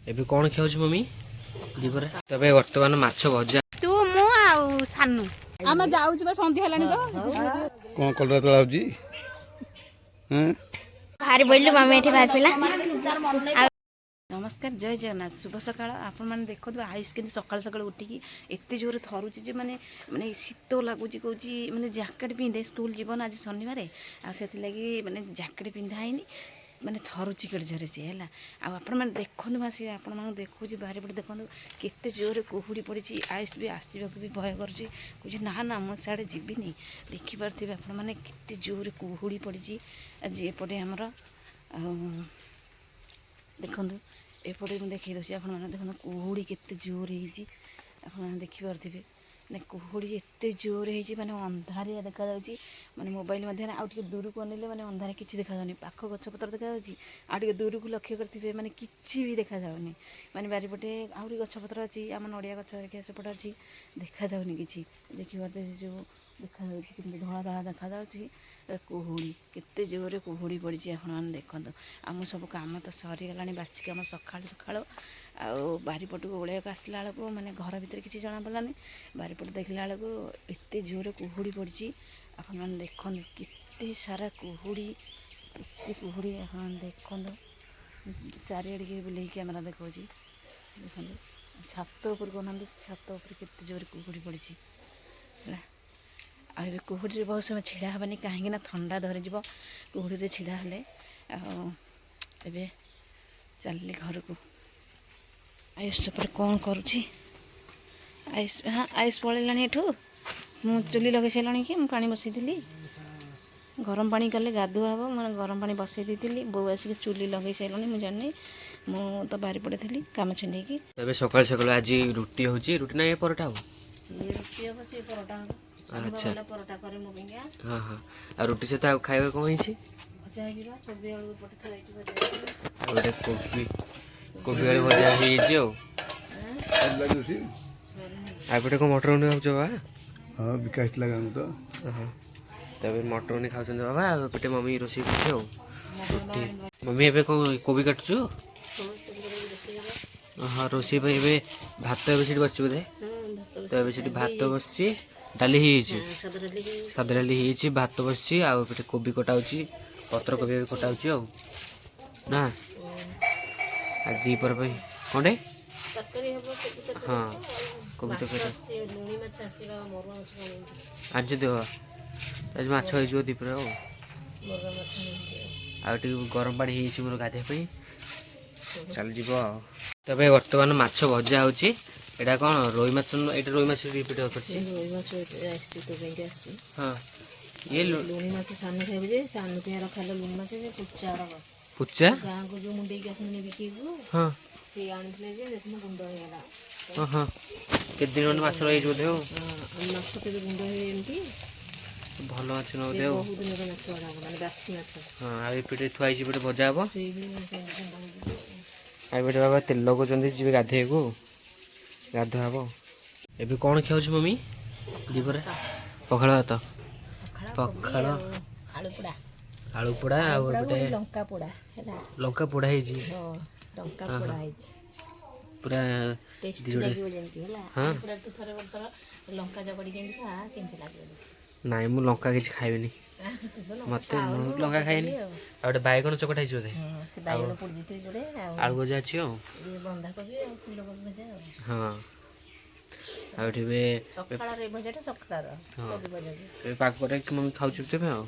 ଏବେ କଣ ଖାଉଛୁ ମମି ଦିପରେ? ତବେ ବର୍ତ୍ତମାନ ମାଛ ଭଜା। ତୁ ମୁଁ ଆଉ ସାନୁ ଆମେ ଯାଉଛୁ ବା ସନ୍ଧ୍ୟା ହେଲାଣି ତ। କଣ କଲରା ତଳା ହଉଛି? ବାହାରି ପଡ଼ିଲୁ ମାମି ଏଠି ବାହାରି ପଡ଼ିଲା। ନମସ୍କାର, ଜୟ ଜଗନ୍ନାଥ, ଶୁଭ ସକାଳ। ଆପଣମାନେ ଦେଖନ୍ତୁ ଆୟୁଷ କେମିତି ସକାଳୁ ସକାଳୁ ଉଠିକି ଏତେ ଜୋରରେ ଥରୁଛି ଯେ ମାନେ ଶୀତ ଲାଗୁଛି। କହୁଛି ମାନେ ଜ୍ୟାକେଟ୍ ପିନ୍ଧେ, ସ୍କୁଲ ଯିବ ନା ଆଜି ଶନିବାର, ଆଉ ସେଥିଲାଗି ମାନେ ଜ୍ୟାକେଟ୍ ପିନ୍ଧା ହେଇନି, ମାନେ ଥରୁଛି କେଡ଼େ ଜୋରରେ ସିଏ ହେଲା। ଆଉ ଆପଣମାନେ ଦେଖନ୍ତୁ ବା ସିଏ ଆପଣମାନଙ୍କୁ ଦେଖୁଛି ବାରିପଟେ ଦେଖନ୍ତୁ କେତେ ଜୋରରେ କୁହୁଡ଼ି ପଡ଼ିଛି। ଆୟୁଷ ବି ଆସିବାକୁ ବି ଭୟ କରୁଛି, କହୁଛି ନା ନା ମୁଁ ସିଆଡ଼େ ଯିବିନି। ଦେଖିପାରୁଥିବେ ଆପଣମାନେ କେତେ ଜୋରରେ କୁହୁଡ଼ି ପଡ଼ିଛି ଆଜି ଏପଟେ ଆମର। ଆଉ ଦେଖନ୍ତୁ ଏପଟେ ମୁଁ ଦେଖେଇ ଦେଉଛି ଆପଣମାନେ, ଦେଖନ୍ତୁ କୁହୁଡ଼ି କେତେ ଜୋର ହେଇଛି ଆପଣମାନେ ଦେଖିପାରୁଥିବେ। ମାନେ କୁହୁଡ଼ି ଏତେ ଜୋର ହେଇଛି, ମାନେ ଅନ୍ଧାରିଆ ଦେଖାଯାଉଛି। ମାନେ ମୋବାଇଲ ମାଧ୍ୟମରେ ଆଉ ଟିକେ ଦୂରକୁ ଅନେଇଲେ ମାନେ ଅନ୍ଧାରେ କିଛି ଦେଖାଯାଉନି। ପାଖ ଗଛପତ୍ର ଦେଖାଯାଉଛି, ଆଉ ଟିକେ ଦୂରକୁ ଲକ୍ଷ୍ୟ କରିଥିବେ ମାନେ କିଛି ବି ଦେଖାଯାଉନି। ମାନେ ବାରିପଟେ ଆହୁରି ଗଛପତ୍ର ଅଛି, ଆମ ନଡ଼ିଆ ଗଛ ହେରିକା ସେପଟେ ଅଛି, ଦେଖାଯାଉନି କିଛି। ଦେଖିପାରୁଥିବେ ସେ ଯେଉଁ ଦେଖାଯାଉଛି କିନ୍ତୁ ଧଳା ଧଳା ଦେଖାଯାଉଛି। କୁହୁଡ଼ି କେତେ ଜୋରରେ କୁହୁଡ଼ି ପଡ଼ିଛି ଆପଣମାନେ ଦେଖନ୍ତୁ। ଆମ ସବୁ କାମ ତ ସରିଗଲାଣି, ବାସି କାମ ସକାଳୁ ସକାଳୁ। ଆଉ ବାରିପଟକୁ ଓଳେଇବାକୁ ଆସିଲା ବେଳକୁ ମାନେ ଘର ଭିତରେ କିଛି ଜଣାପଡ଼ିଲାନି, ବାରିପଟ ଦେଖିଲା ବେଳକୁ ଏତେ ଜୋରରେ କୁହୁଡ଼ି ପଡ଼ିଛି। ଆପଣମାନେ ଦେଖନ୍ତୁ କେତେ ସାରା କୁହୁଡ଼ି, ଏତେ କୁହୁଡ଼ି ଆପଣମାନେ ଦେଖନ୍ତୁ। ଚାରିଆଡ଼ିକି ବୁଲେଇ କ୍ୟାମେରା ଦେଖାଉଛି, ଦେଖନ୍ତୁ। ଛାତ ଉପରକୁ ଅନାନ୍ତୁ, ଛାତ ଉପରେ କେତେ ଜୋରରେ କୁହୁଡ଼ି ପଡ଼ିଛି ହେଲା। ଆଉ ଏବେ କୁହୁଡ଼ିରେ ବହୁତ ସମୟ ଛିଡ଼ା ହେବାନି, କାହିଁକିନା ଥଣ୍ଡା ଧରିଯିବ କୁହୁଡ଼ିରେ ଛିଡ଼ା ହେଲେ। ଆଉ ଏବେ ଚାଲିଲି ଘରକୁ। ଆୟୁଷ ସେପଟେ କ'ଣ କରୁଛି? ଆୟୁଷ ପଳେଇଲାଣି ଏଠୁ। ମୁଁ ଚୁଲି ଲଗେଇ ସାରିଲାଣି କି ମୁଁ ପାଣି ବସାଇଥିଲି, ଗରମ ପାଣି କଲେ ଗାଧୁଆ ହେବ, ମାନେ ଗରମ ପାଣି ବସାଇ ଦେଇଥିଲି। ବୋଉ ଆସିକି ଚୁଲି ଲଗେଇ ସାରିଲାଣି, ମୁଁ ଜାଣିନି, ମୁଁ ତ ବାରିପଟେ ଥିଲି କାମ ଛିଣ୍ଡେଇକି। ଏବେ ସକାଳୁ ସକାଳୁ ଆଜି ରୁଟି ହେଉଛି, ରୁଟି ନା ଏ ପରଟା ହବ? ଇଏ ରୁଟି ହେବ, ସିଏ ପରଟା ହେବ। ଆଚ୍ଛା, ପରଟା କରେ ମୋ ପାଇଁକା। ହଁ ହଁ। ଆଉ ରୁଟି ସହିତ ଆଉ ଖାଇବା କ'ଣ ହେଇଛି? ଭଜା ହେଇଯିବ, କୋବି ଆଳୁ ପଟେ ଥୁଆ ହେଇଛି, ଭଜା ହେଇଯିବ। ଆଉ ଗୋଟେ କୋବି ଆଳୁ ଭଜା ହେଇଯାଇଛି ଆଉ। ଆଉ ଗୋଟେ କ'ଣ ମଟର ପନିର ଭାବୁଛ ବା? ହଁ, ବିକା ହେଇଥିଲା ଗାଁକୁ ତ। ତେବେ ମଟର ପନିର ଖାଉଛନ୍ତି ବାବା, ଆଉ ଏପଟେ ମମି ରୋଷେଇ କରୁଛି ଆଉ ରୁଟି। ମମି ଏବେ କ'ଣ କୋବି କାଟୁଛୁ? ହଁ, ରୋଷେଇ ପାଇଁ ଏବେ ଭାତ ଏବେ ସେଠି ବସିଛି ବୋଧେ। ତ ଏବେ ସେଠି ଭାତ ବସିଛି, ଡାଲି ହେଇଯାଇଛି, ସାଧା ଡାଲି ହେଇଯାଇଛି, ଭାତ ବସିଛି, ଆଉ ଏପଟେ କୋବି କଟା ହେଉଛି, ପତ୍ରକୋବି ଏବେ କଟା ହେଉଛି ଆଉ ନା। ଆଉ ଦ୍ୱିପହର ପାଇଁ କ'ଣଟେ ତରକାରୀ ହେବ, କୋବି ତରକାରୀ ହଁ, ହେବ। କୋବି ମାଛ ତରକାରୀ ଆସିଛି, ଲୁଣି ମାଛ ଆସିଛି, ବାବା ମରୁଆ ମାଛ ଆଣିଛନ୍ତି। ଆଣିଛନ୍ତି ବାବା। ଆଜି ମାଛ ହେଇଯିବ ଦ୍ୱିପହରେ ଆଉ। ମରୁଆ ମାଛ ଆଣିଛନ୍ତି ଆଉ ଟିକେ ଗରମ ପାଣି ହେଇଯାଇଛି ମୋର ଗାଧୋଇବା ପାଇଁ, ଚାଲିଯିବ ଆଉ। ତେବେ ବର୍ତ୍ତମାନ ମାଛ ଭଜା ହେଉଛି। ଏଇଟା କ'ଣ ରୋହି ମାଛ? ଏଇଟା ରୋହି ମାଛ ରିପିଟ୍ କରିଛି। ରୋହି ମାଛ ଆସିଛି, ତୋ ପାଇଁକି ଆସିଛି। ହଁ, ଇଏ ଲୁଣି ମାଛ ସାନୁ ଖାଇବୁ ଯେ, ସାନୁ ପାଇଁ ରଖାହେଲା ଲୁଣି ମାଛ ଯେ ପୁଚା ଗୁଡ଼ାକ। ପୁଚା ଗାଁକୁ ଯେଉଁ ମୁଣ୍ଡେଇକି ଆସନ୍ତିନି ବିକିକୁ, ହଁ ସିଏ ଆଣିଥିଲେ ଯେ ଦେଖୁନ ଗୁଣ୍ଡ ହେଇଗଲା। ହଁ ହଁ, କେତେ ଦିନ ଖଣ୍ଡେ ମାଛ ରହିଛି ବୋଧେ ଆଉ। ମାଛ କେବେ ଗୁଣ୍ଡ ହୁଏ ଏମିତି? ଭଲ ମାଛ ନ ବୋଧେ ଆଉ। ବହୁତ ଦିନର ମାଛ ଗୁଡ଼ାକ, ମାନେ ବାସି ମାଛ। ହଁ, ଆଉ ଏପଟେ ଥୁଆ ହେଇଛି, ଏପଟେ ଭଜା ହେବ। ସେଇ ବି ଗୁଣ୍ଡ ହେଇଯିବ। ଆଉ ଏପଟେ ବାବା ତେଲ ଲଗାଉଛନ୍ତି, ଯିବେ ଗାଧୋଇବାକୁ, ଗାଧୁଆ ହେବ। ଏବେ କ'ଣ ଖାଉଛି ମମି ଦ୍ୱିପହରେ? ପଖାଳ ଭାତ, ପଖାଳ, ଆଳୁ ପୋଡ଼ା, ଆଳୁ ପୋଡ଼ା, ଆଉ ଏପଟେ ଲଙ୍କା ପୋଡ଼ା ହେଲା। ଲଙ୍କା ପୋଡ଼ା ହେଇଛି। ଲଙ୍କା ହଁ ପୋଡ଼ା ହଁ, ହେଇଛି, ପୁରା ଟେଷ୍ଟି ଯୋଡ଼େ। ଲାଗିବ ଯେମିତି ହେଲା। ହଁ, ଆଳୁ ପୋଡ଼ା ତୁ ଥରେ ଗୋଟେ ଥର ଲଙ୍କା ଚକଡ଼ିକି ଏମିତି ଖା, କେମିତି ଲାଗିବ? ନାଇଁ ମୁଁ ଲଙ୍କା କିଛି ଖାଇବିନି, ତୁ ତ ଲଙ୍କା ମୋତେ ମୁଁ ଖାଉନୁ ଲଙ୍କା ଖାଇନି। ଟୋଟାଲି ଆଉ ଗୋଟେ ବାଇଗଣ ଚକଟା ହେଇଛି ବୋଧେ, ସେ ଆଉ ବାଇଗଣ ପୋଡ଼ି ଦେଇଥିବେ ଯୋଡ଼େ, ଆଉ ଆଳୁ ଭଜା ଅଛି ଆଉ। ଇଏ ବନ୍ଧାକୋବି ଆଉ ଫୁଲକୋବି ଭଜା ଆଉ। ହଁ, ଆଉ ଏଠି ଏବେ ସକାଳର ଏ ଭଜାଟା ସକାଳର ହଁ, କୋବି ଭଜାଟା। ଏବେ ପାଗରେ ମମି ଖାଉଛି ତେବେ ଆଉ।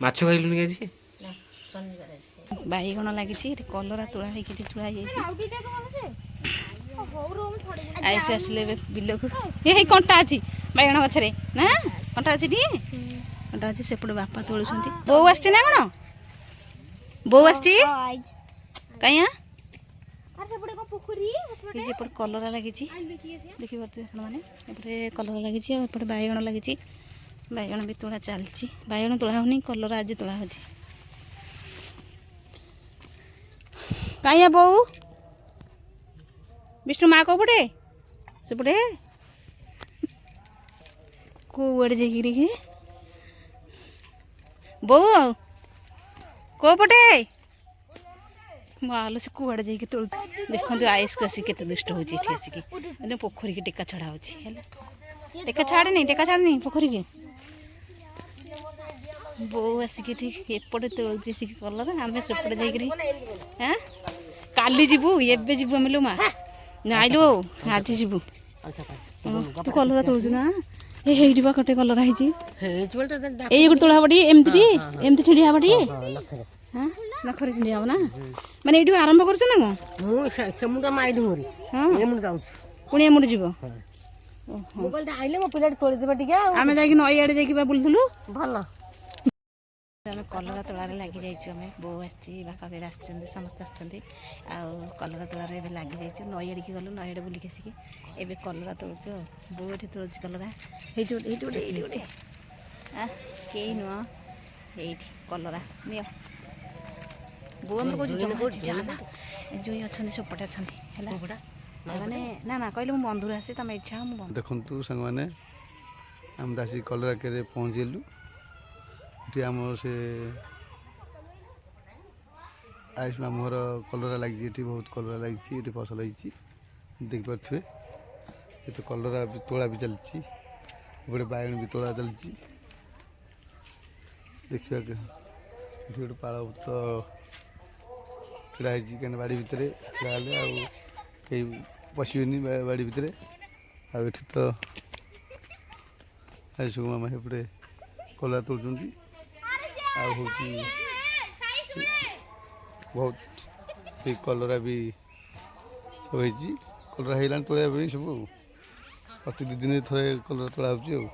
ମାଛ ଖାଇଲୁନି କି ଆଜି? ନା, ଶନିବାର ଆଜି। ବାଇଗଣ ଲାଗିଛି, ଏଠି କଲରା ତୋଳା ହେଇକି ଥୁଆ ହେଇଯାଇଛି। ଆୟୁଷ ଆସିଲେ ଏବେ ବିଲକୁ। ହେଇ କଣ୍ଟା ଅଛି ବାଇଗଣ ଗଛରେ, ନା କଣ୍ଟା ଅଛି ଟି? କଣ୍ଟା ଅଛି, ସେପଟେ ବାପା ତୋଳୁଛନ୍ତି। ବୋଉ ଆସିଛି ନା କ'ଣ? ବୋଉ ଆସିଛି କାଇଁ? ଏପଟେ କଲରା ଲାଗିଛି, ଦେଖିପାରୁଥିବେ ଆପଣମାନେ। ଏପଟେ କଲରା ଲାଗିଛି, ଆଉ ଏପଟେ ବାଇଗଣ ଲାଗିଛି। ବାଇଗଣ ବି ତୋଳା ଚାଲିଛି। ବାଇଗଣ ତୋଳା ହେଉନି, କଲରା ଆଜି ତୋଳା ହେଉଛି। କାଇଁ ବୋଉ? ବିଷ୍ଣୁ ମା କୋଉପଟେ? ସେପଟେ କୋଉଆଡ଼େ ଯାଇକିରି କି ବୋଉ? ଆଉ କୋଉପଟେ? ମାଲୋ ସେ କୁଆଡ଼େ ଯାଇକି ତୋଳୁଛି ଦେଖନ୍ତୁ ଆୟୁଷକୁ ଆସିକି କେତେ ଦୁଷ୍ଟ ହେଉଛି ଏଠି ଆସିକି ପୋଖରୀକି ଟେକା ଛଡ଼ା ହେଉଛି ହେଲା ଟେକା ଛାଡ଼ନି ପୋଖରୀକି ବୋଉ ଆସିକି ଏଠି ଏପଟେ ତୋଳୁଛି ଆସିକି କଲରା ଆମେ ସେପଟେ ଯାଇକିରି କାଲି ଯିବୁ ଏବେ ଯିବୁ ଆମେ ଲୋ ମା ନାଇଲୋ ଆଜି ଯିବୁ ତୁ କଲରା ତୋଳୁଛୁ ନା ହେଇଠି ବା ଗୋଟେ କଲରା ହେଇଛି ଏଇ ଗୋଟେ ତୋଳା ହବ ଟିକେ ଏମିତି ଛିଡ଼ି ହବ ଟିକେ ନଖରେ ଛିଣ୍ଡି ହବ ନା ମାନେ ଏଇଠୁ ଆରମ୍ଭ କରୁଛ ନା କଣ ପୁଣି ଏମୁଣ୍ଡ ଯିବ ଆମେ ଯାଇକି ନଈ ଆଡ଼େ ଯାଇକି ବା ବୁଲୁଥିଲୁ ଭଲ ଆମେ କଲରା ତୋଳାରେ ଲାଗି ଯାଇଛୁ ଆମେ ବୋଉ ଆସିଛି ବାପା ବି ଆସିଛନ୍ତି ସମସ୍ତେ ଆସିଛନ୍ତି ଆଉ କଲରା ତୋଳାରେ ଏବେ ଲାଗି ଯାଇଛୁ ନଈ ଆଡ଼ିକି ଗଲୁ ନଈ ଆଡ଼େ ବୁଲିକି ଆସିକି ଏବେ କଲରା ତୋଳୁଛୁ ଆଉ ବୋଉ ଏଠି ତୋଳୁଛି କଲରା ଏଇଠି ଗୋଟେ କେହି ନୁହଁ ଏଇଠି କଲରା ନିଅ ବୋଉ ଆମର କହୁଛି ଯାନା ଜୁଇ ଅଛନ୍ତି ସେପଟେ ଅଛନ୍ତି ହେଲା ମାନେ ନା କହିଲେ ମୁଁ ବନ୍ଧୁରୁ ଆସି ତମେ ଏଇଠି ମୁଁ ବନ୍ଧୁ ଦେଖନ୍ତୁ ସାଙ୍ଗମାନେ ଆମେ ଆସିକି କଲରା କେରେ ପହଞ୍ଚିଲୁ ଏଠି ଆମର ସେ ଆୟୁଷ ମାମୁଁ ଘର କଲରା ଲାଗିଛି ଏଠି ବହୁତ କଲରା ଲାଗିଛି ଏଠି ଫସଲ ହେଇଛି ଦେଖିପାରୁଥିବେ ଏଠି କଲରା ତୋଳା ବି ଚାଲିଛି ଏପଟେ ବାଇଗଣ ବି ତୋଳା ଚାଲିଛି ଦେଖିବାକୁ ଏଠି ଗୋଟେ ପାଳ ତ ଛିଡ଼ା ହେଇଛି କାହିଁକିନା ବାଡ଼ି ଭିତରେ ଛିଡ଼ା ହେଲେ ଆଉ କେହି ପଶିବେନି ବାଡ଼ି ଭିତରେ ଆଉ ଏଠି ତ ଆୟୁଷ ମାମା ସେପଟେ କଲରା ତୋଳୁଛନ୍ତି ଆଉ ହେଉଛି ବହୁତ ସେ କଲରା ବି ସବୁ ହେଇଛି କଲରା ହେଇଗଲାଣି ତୋଳିବା ପାଇଁ ସବୁ ଆଉ ପ୍ରତି 2 ଦିନରେ ଥରେ କଲରା ତୋଳା ହେଉଛି ଆଉ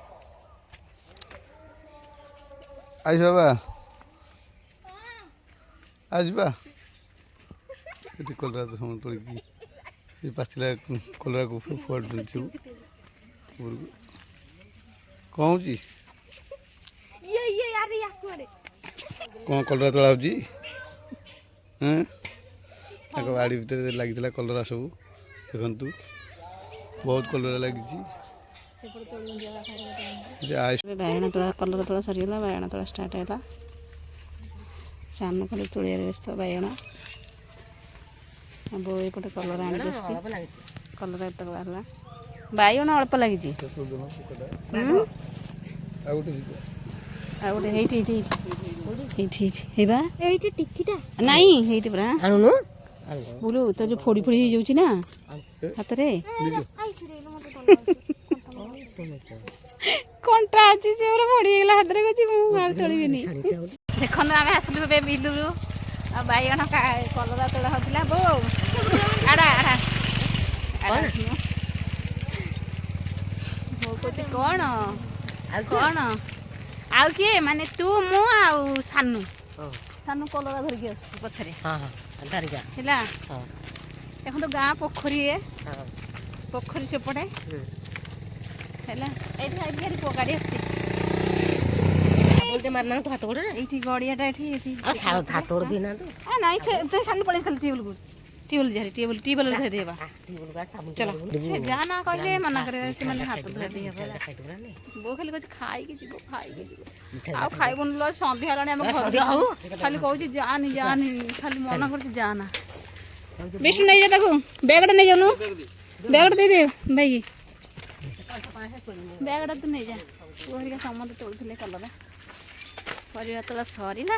ଆୟୁଷ ବାବା ଆଉ ଯିବା ଏଠି କଲରା ତ ସମସ୍ତେ ତୋଳିକି ଏ ପାଚିଲା କଲରାକୁ ଫୋପାଡ଼ୁଛନ୍ତି ସବୁ ଉପରକୁ କ'ଣ ହେଉଛି କ'ଣ କଲରା ତୋଳା ହେଉଛି ତାଙ୍କ ବାଡ଼ି ଭିତରେ ଲାଗିଥିଲା କଲରା ସବୁ ଦେଖନ୍ତୁ ବହୁତ କଲରା ଲାଗିଛି ବାଇଗଣ ତୋଳା କଲରା ତୋଳା ସରିଗଲା ବାଇଗଣ ତୋଳା ଷ୍ଟାର୍ଟ ହେଲା ସାନ ଖାଲି ତୋଳିବାରେ ବ୍ୟସ୍ତ ବାଇଗଣ ବୋଉ ଏପଟେ କଲରା ଆଣିକି ଆସିଛି କଲରା ଏତକ ବାହାରିଲା ବାଇଗଣ ଅଳ୍ପ ଲାଗିଛି ଆଉ ଗୋଟେ ହେଇଠି ହେଇବା ନାଇଁ ହେଇଠି ପରା ବୁଲୁ ତ ଯୋଉ ଫୋଡ଼ି ହେଇଯାଉଛି ନା ହାତରେ କଣ୍ଟା ଅଛି ସେ ପୁରା ଫୋଡ଼ି ହେଇଗଲା ହାତରେ କହୁଛି ମୁଁ ଆଉ ତୋଳିବିନି ଦେଖନ୍ତୁ ଆମେ ଆସିଲୁ ଏବେ ବିଲୁରୁ ଆଉ ବାଇଗଣ କଲରା ତୋଳା ହଉଥିଲା ବୋଉ ଆଡ଼ା ବୋଉ କହୁଛି କ'ଣ ଆଉ କିଏ ମାନେ ତୁ ମୁଁ ଆଉ ସାନୁ କଲରା ଧରିକି ଆସୁଛୁ ପଛରେ ହେଲା ଦେଖନ୍ତୁ ଗାଁ ପୋଖରୀ ସେପଟେ ହେଲା ଏଇଠି ଗାଡ଼ି ଆସିଛି ଏଇଠି ଗଡ଼ିଆଟା ଏଠି ନାଇଁ ସେ ସାନୁ ପଳେଇ ଖାଲି ଟ୍ୟୁବଲ୍ ଧରିଦେବା ଚଲ ଯା ନା କହିଲେ ମନା କରିବେ ସେମାନେ ହାତ ଧୋଇ ହେବ ବୋଉ ଖାଲି କହୁଛି ଖାଇକି ଯିବ ଆଉ ଖାଇବୁନି ଲୋ ସନ୍ଧ୍ୟା ହେଲାଣି ଆମେ ଖାଲି କହୁଛି ଯାନି ଖାଲି ମନା କରୁଛି ଯାନା ବିଷ୍ଣୁ ନେଇଯା ତାକୁ ବ୍ୟାଗ୍ଟା ନେଇଯାଉନୁ ବ୍ୟାଗ୍ଟା ଦେଇଦେ ଭାଇ ବ୍ୟାଗ୍ଟା ତୁ ନେଇଯା ପୁଅ ହେରିକା ସମସ୍ତେ ତୋଳୁଥିଲେ କଲରା ପରିବା ତୋଳା ସରିଲା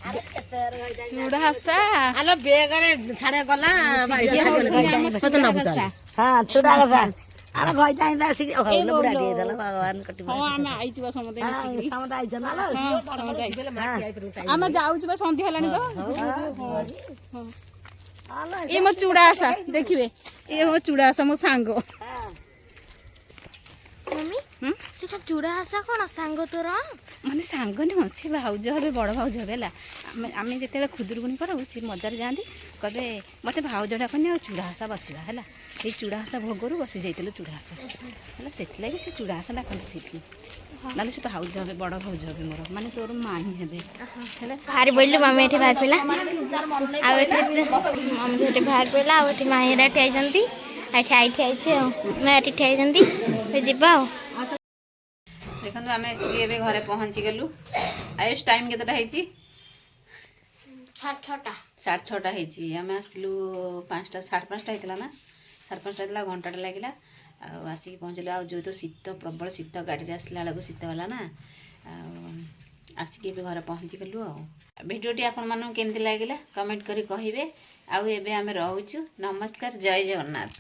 ଚୁଡ଼ା ହସା ଆଲୋ ବେଗରେ ଛାଡେ ଗଲା ଚୁଡ଼ା ହସା ଆମେ ଯାଉଛୁ ବା ସନ୍ଧ୍ୟା ହେଲାଣି ତ ଏ ମୋ ଚୁଡ଼ା ଆଶା ଦେଖିବେ ଏ ମୋ ଚୁଡ଼ା ଆଶା ମୋ ସାଙ୍ଗ ସେଟା ଚୁଡ଼ା ଆଶା କ'ଣ ସାଙ୍ଗ ତୋର ମାନେ ସାଙ୍ଗ ନୁହଁ ସେ ଭାଉଜ ହେବେ ବଡ଼ ଭାଉଜ ହେବେ ହେଲା ଆମେ ଯେତେବେଳେ ଖୁଦୁରୁକୁଣୀ କରୁ ସେ ମଜାରେ ଯାଆନ୍ତି କହିବେ ମୋତେ ଭାଉଜ ଡାକନି ଆଉ ଚୁଡ଼ା ହାସା ବସିବା ହେଲା ସେଇ ଚୁଡ଼ା ହାସା ଭୋଗରୁ ବସି ଯାଇଥିଲୁ ଚୁଡ଼ା ହାସା ହେଲା ସେଥିଲାଗି ସେ ଚୁଡ଼ା ହାସା ଡାକନ୍ତି ସେଇଠି ନହେଲେ ସେ ଭାଉଜ ହେବେ ବଡ଼ ଭାଉଜ ହେବେ ମୋର ମାନେ ତୋର ମାଇଁ ହେବେ ହେଲା ବାହାରି ପଡ଼ିଲୁ ମମି ଏଠି ବାହାରି ପଡ଼ିଲା ଆଉ ଏଠି ମମି ଏଠି ବାହାରି ପଡ଼ିଲା ଆଉ ଏଠି ମାଇଁ ହେରା ଠିଆ ହେଇଛନ୍ତି ଏଠି ଆଇ ଠିଆ ହେଇଛି ଆଉ ମା ଏଠି ଠିଆ ହେଇଛନ୍ତି ଯିବା ଆଉ ଦେଖନ୍ତୁ ଆମେ ଆସିକି ଏବେ ଘରେ ପହଞ୍ଚିଗଲୁ ଆୟୁଷ ଟାଇମ୍ କେତେଟା ହେଇଛି 6:30 ହେଇଛି। ଆମେ ଆସିଲୁ 5ଟା 5:30 ହେଇଥିଲା ନା 5:30 ହେଇଥିଲା, ଘଣ୍ଟାଟେ ଲାଗିଲା ଆଉ ଆସିକି ପହଞ୍ଚିଲୁ। ଆଉ ଯେଉଁ ତ ଶୀତ ପ୍ରବଳ ଶୀତ, ଗାଡ଼ିରେ ଆସିଲା ବେଳକୁ ଶୀତ ହେଲା ନା, ଆଉ ଆସିକି ଏବେ ଘରେ ପହଞ୍ଚିଗଲୁ। ଆଉ ଭିଡ଼ିଓଟି ଆପଣମାନଙ୍କୁ କେମିତି ଲାଗିଲା କମେଣ୍ଟ କରି କହିବେ। ଆଉ ଏବେ ଆମେ ରହୁଛୁ। ନମସ୍କାର, ଜୟ ଜଗନ୍ନାଥ।